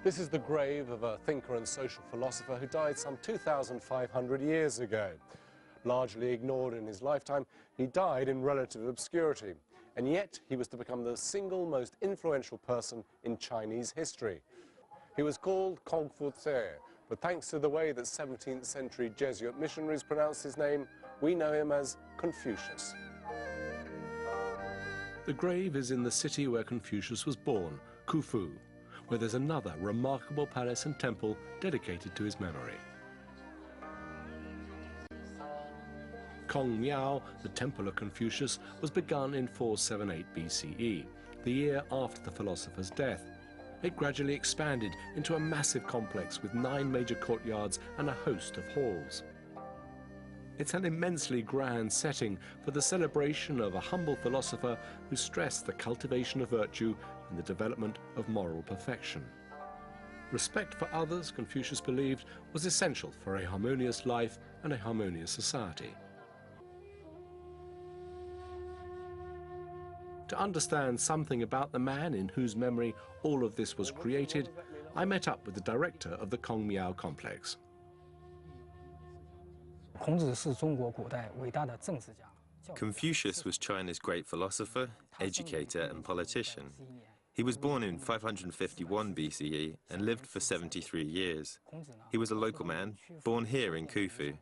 This is the grave of a thinker and social philosopher who died some 2,500 years ago. Largely ignored in his lifetime, he died in relative obscurity, and yet he was to become the single most influential person in Chinese history. He was called Confucius, but thanks to the way that 17th century Jesuit missionaries pronounced his name, we know him as Confucius. The grave is in the city where Confucius was born, Khufu, where there's another remarkable palace and temple dedicated to his memory. Kong Miao, the temple of Confucius, was begun in 478 BCE, the year after the philosopher's death. It gradually expanded into a massive complex with 9 major courtyards and a host of halls. It's an immensely grand setting for the celebration of a humble philosopher who stressed the cultivation of virtue and the development of moral perfection. Respect for others, Confucius believed, was essential for a harmonious life and a harmonious society. To understand something about the man in whose memory all of this was created, I met up with the director of the Kong Miao complex. Confucius was China's great philosopher, educator and politician. He was born in 551 BCE and lived for 73 years. He was a local man, born here in Khufu.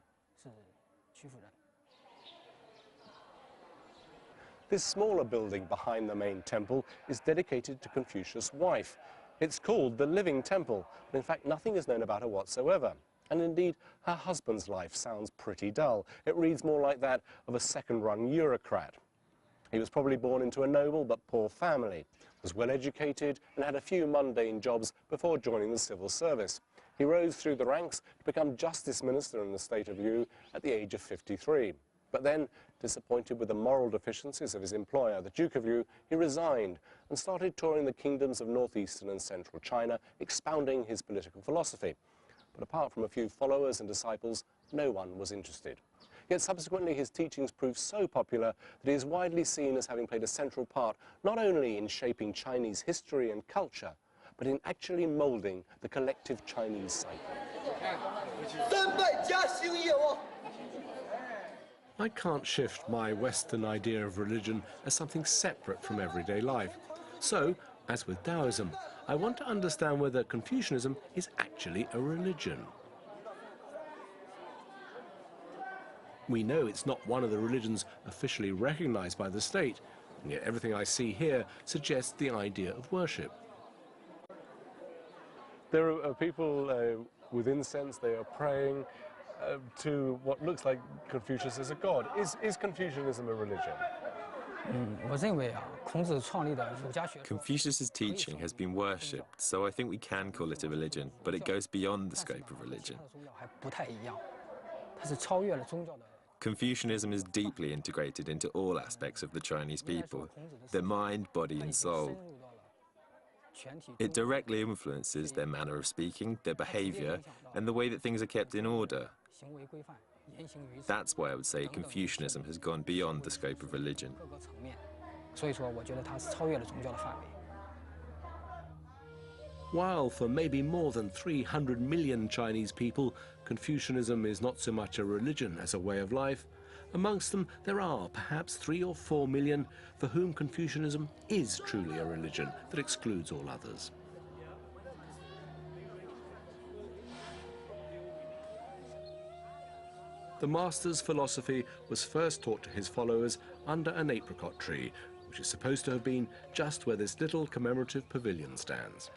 This smaller building behind the main temple is dedicated to Confucius' wife. It's called the Living Temple, but in fact nothing is known about her whatsoever. And indeed, her husband's life sounds pretty dull. It reads more like that of a second-rung bureaucrat. He was probably born into a noble but poor family, was well educated and had a few mundane jobs before joining the civil service. He rose through the ranks to become justice minister in the state of Yu at the age of 53. But then, disappointed with the moral deficiencies of his employer, the Duke of Yu, he resigned and started touring the kingdoms of northeastern and central China, expounding his political philosophy. But apart from a few followers and disciples, no one was interested. Yet subsequently his teachings proved so popular that he is widely seen as having played a central part not only in shaping Chinese history and culture, but in actually moulding the collective Chinese psyche. I can't shift my Western idea of religion as something separate from everyday life. So, as with Taoism, I want to understand whether Confucianism is actually a religion. We know it's not one of the religions officially recognized by the state, and yet everything I see here suggests the idea of worship. There are people with incense, they are praying to what looks like Confucius as a god. Is Confucianism a religion? Confucius's teaching has been worshipped, so I think we can call it a religion, but it goes beyond the scope of religion. Confucianism is deeply integrated into all aspects of the Chinese people, their mind, body and soul. It directly influences their manner of speaking, their behavior, and the way that things are kept in order. That's why I would say Confucianism has gone beyond the scope of religion. While for maybe more than 300 million Chinese people, Confucianism is not so much a religion as a way of life, amongst them there are perhaps 3 or 4 million for whom Confucianism is truly a religion that excludes all others. The master's philosophy was first taught to his followers under an apricot tree, which is supposed to have been just where this little commemorative pavilion stands.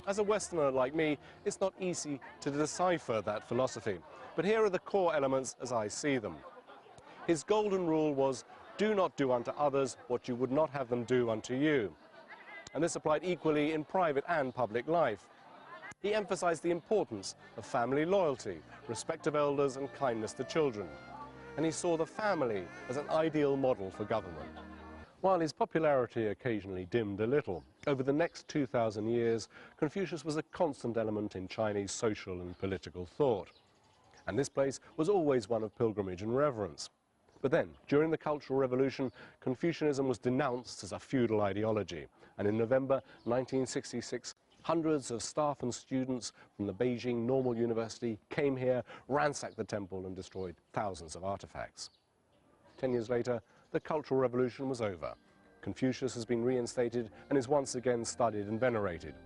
As a Westerner like me, it's not easy to decipher that philosophy, but here are the core elements as I see them. His golden rule was, do not do unto others what you would not have them do unto you. And this applied equally in private and public life. He emphasized the importance of family loyalty, respect of elders and kindness to children. And he saw the family as an ideal model for government. While his popularity occasionally dimmed a little, over the next 2,000 years, Confucius was a constant element in Chinese social and political thought. And this place was always one of pilgrimage and reverence. But then, during the Cultural Revolution, Confucianism was denounced as a feudal ideology. And in November 1966, hundreds of staff and students from the Beijing Normal University came here, ransacked the temple and destroyed thousands of artifacts. 10 years later, the Cultural Revolution was over. Confucius has been reinstated and is once again studied and venerated.